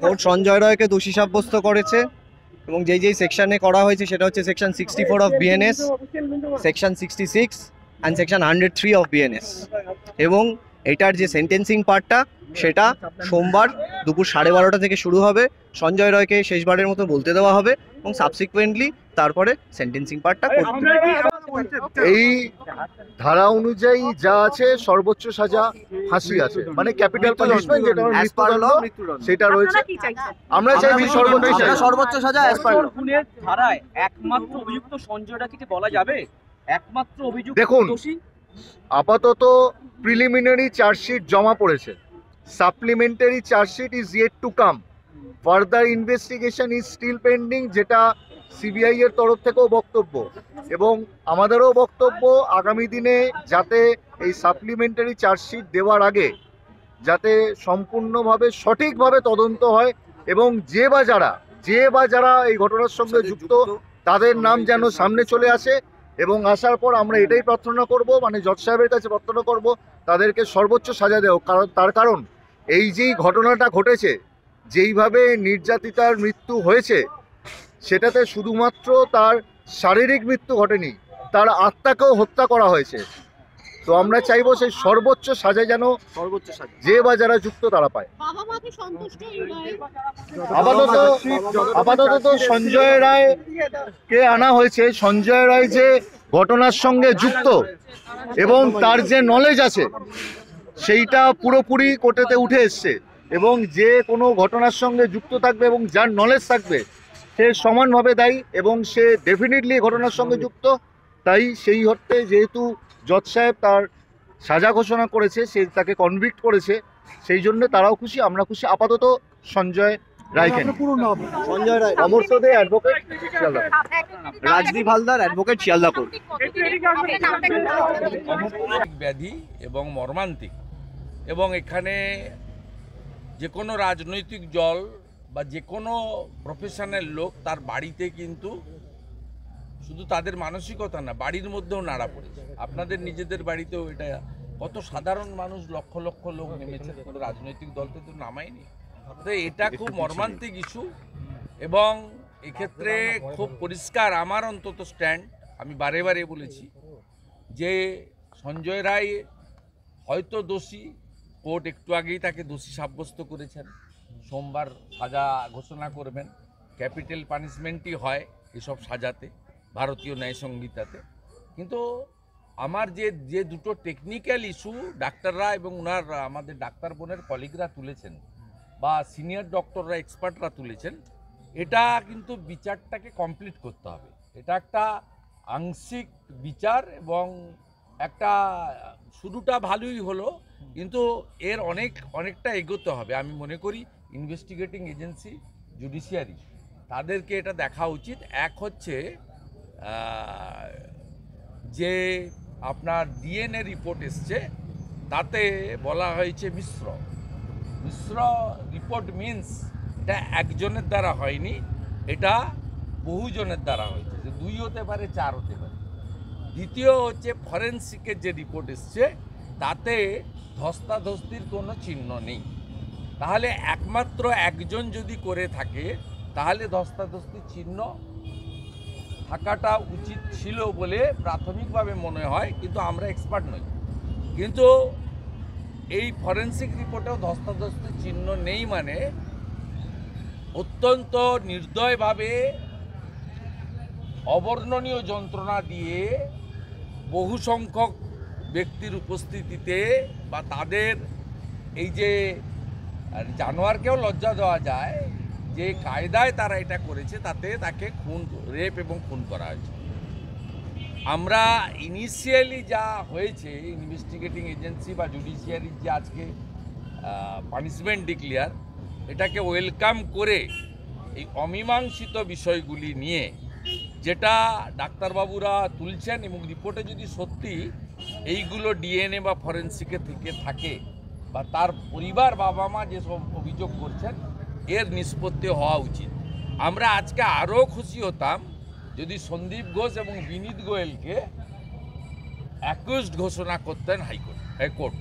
Court Sanjay রায়কে দোষী সাব্যস্ত করেছে এবং যেই সেকশনে করা হয়েছে সেটা হচ্ছে section 64 of BNS, section 66 and section 103 of BNS. এবং এটার যে সেন্টেন্সিং পার্টটা সেটা সোমবার দুপুর 12:30 থেকে শুরু হবে। সঞ্জয় রায়কে শেষবারের মতো বলতে দেওয়া হবে এবং সাবসিকুয়েন্টলি তারপরে সেন্টেন্সিং পার্টটা করতে হবে। এই ধারা অনুযায়ী যা আছে সর্বোচ্চ সাজা ফাঁসি আছে, মানে ক্যাপিটাল পানিশমেন্ট যেটা মৃত্যুদণ্ড সেটা রয়েছে। আমরা চাইছি সর্বোচ্চ সাজা অ্যাজ পার ল। খুনের ধারায় একমাত্র অভিযুক্ত সঞ্জয় রায়কে কি বলা যাবে একমাত্র অভিযুক্ত দেখুন, দোষী? আপাতত প্রিলিমিনারি চার্জশিট জমা পড়েছে, supplementary chargesheet is yet to come, further investigation is still pending, যেটা সিবিআই এর তরফ থেকেও বক্তব্য এবং আমাদেরও বক্তব্য আগামী দিনে যাতে এই সাপ্লিমেন্টারি চার্জশিট দেওয়ার আগে যাতে সম্পূর্ণভাবে সঠিকভাবে তদন্ত হয় এবং যে বা যারা এই ঘটনার সঙ্গে যুক্ত তাদের নাম যেন সামনে চলে আসে এবং আসার পর আমরা এটাই প্রার্থনা করব, মানে জজ সাহেবের কাছে প্রার্থনা করব তাদেরকে সর্বোচ্চ সাজা দেও। কারণ এই যেই ঘটনাটা ঘটেছে, যেইভাবে নির্যাতিতার মৃত্যু হয়েছে, সেটাতে শুধুমাত্র তার শারীরিক মৃত্যু ঘটেনি, তার আত্মাকেও হত্যা করা হয়েছে। তো আমরা চাইবো সেই সর্বোচ্চ সাজা যেন যে বা যারা যুক্ত তারা পায়। আপাতত সঞ্জয় রায়কে আনা হয়েছে। সঞ্জয় রায় যে ঘটনার সঙ্গে যুক্ত এবং তার যে নলেজ আছে সেইটা পুরোপুরি কোর্টেতে উঠে এসছে এবং যে কোনো ঘটনার সঙ্গে যুক্ত থাকবে এবং যার নলেজ থাকবে সে সমানভাবে দায়ী এবং সে ডেফিনেটলি ঘটনার সঙ্গে যুক্ত। তাই সেই অর্থে যেহেতু জজ সাহেব তার সাজা ঘোষণা করেছে, সে তাকে কনভিক্ট করেছে, সেই জন্য তারাও খুশি, আমরা খুশি। আপাতত সঞ্জয় রায়কে Sanjay Roy, Amar Dey advocate, Sealdah. Rajdeep Haldar advocate, Sealdah court. ব্যাধি এবং মর্মান্তিক, এবং এখানে যে কোনো রাজনৈতিক দল বা যে কোনো প্রফেশনাল লোক তার বাড়িতে কিন্তু শুধু তাদের মানসিকতা না, বাড়ির মধ্যেও নাড়া পড়েছে। আপনাদের নিজেদের বাড়িতেও এটা, কত সাধারণ মানুষ, লক্ষ লক্ষ লোক নেমেছে, কোনো রাজনৈতিক দলকে তো নামায়নি। তো এটা খুব মর্মান্তিক ইস্যু এবং এক্ষেত্রে খুব পরিষ্কার আমার অন্তত স্ট্যান্ড, আমি বারে বারে বলেছি যে সঞ্জয় রায় হয়তো দোষী, কোর্ট একটু আগেই তাকে দোষী সাব্যস্ত করেছেন, সোমবার সাজা ঘোষণা করবেন। ক্যাপিটাল পানিশমেন্টই হয় এসব সাজাতে ভারতীয় ন্যায় সংহিতাতে। কিন্তু আমার যে দুটো টেকনিক্যাল ইস্যু ডাক্তাররা এবং ওনার আমাদের ডাক্তার বোনের কলিগরা তুলেছেন বা সিনিয়র ডক্টররা, এক্সপার্টরা তুলেছেন, এটা কিন্তু বিচারটাকে কমপ্লিট করতে হবে। এটা একটা আংশিক বিচার এবং একটা শুরুটা ভালোই হলো, কিন্তু এর অনেকটা এগোতে হবে। আমি মনে করি ইনভেস্টিগেটিং এজেন্সি, জুডিশিয়ারি, তাদেরকে এটা দেখা উচিত। এক হচ্ছে যে আপনার ডিএনএ রিপোর্ট এসছে, তাতে বলা হয়েছে মিশ্র রিপোর্ট মিন্স এটা একজনের দ্বারা হয়নি, এটা বহুজনের দ্বারা হয়েছে, যে 2 হতে পারে, 4 হতে পারে। দ্বিতীয় হচ্ছে ফরেনসিকের যে রিপোর্ট এসছে তাতে ধস্তাধস্তির কোনো চিহ্ন নেই। তাহলে একমাত্র একজন যদি করে থাকে তাহলে ধস্তাধস্তির চিহ্ন থাকাটা উচিত ছিল বলে প্রাথমিকভাবে মনে হয়, কিন্তু আমরা এক্সপার্ট নই। কিন্তু এই ফরেনসিক রিপোর্টেও ধস্তাধস্তির চিহ্ন নেই, মানে অত্যন্ত নির্দয়ভাবে অবর্ণনীয় যন্ত্রণা দিয়ে বহু সংখ্যক ব্যক্তির উপস্থিতিতে বা তাদের এই যে জানোয়ারকেও লজ্জা দেওয়া যায় যে কায়দায় তারা এটা করেছে, তাতে তাকে রেপ এবং খুন করা হয়েছে। আমরা ইনিশিয়ালি যা হয়েছে, ইনভেস্টিগেটিং এজেন্সি বা জুডিশিয়ারির যে আজকে পানিশমেন্ট ডিক্লেয়ার, এটাকে ওয়েলকাম করে এই অমীমাংসিত বিষয়গুলি নিয়ে যেটা ডাক্তারবাবুরা তুলছেন এবং রিপোর্টে যদি সত্যি এইগুলো ডিএনএ বা ফরেনসিকে থেকে থাকে বা তার পরিবার বাবা মা যেসব অভিযোগ করছেন, এর নিষ্পত্তি হওয়া উচিত। আমরা আজকে আরও খুশি হতাম যদি সন্দীপ ঘোষ এবং বিনীত গোয়েলকে অ্যাকিউজড ঘোষণা করতেন হাইকোর্ট।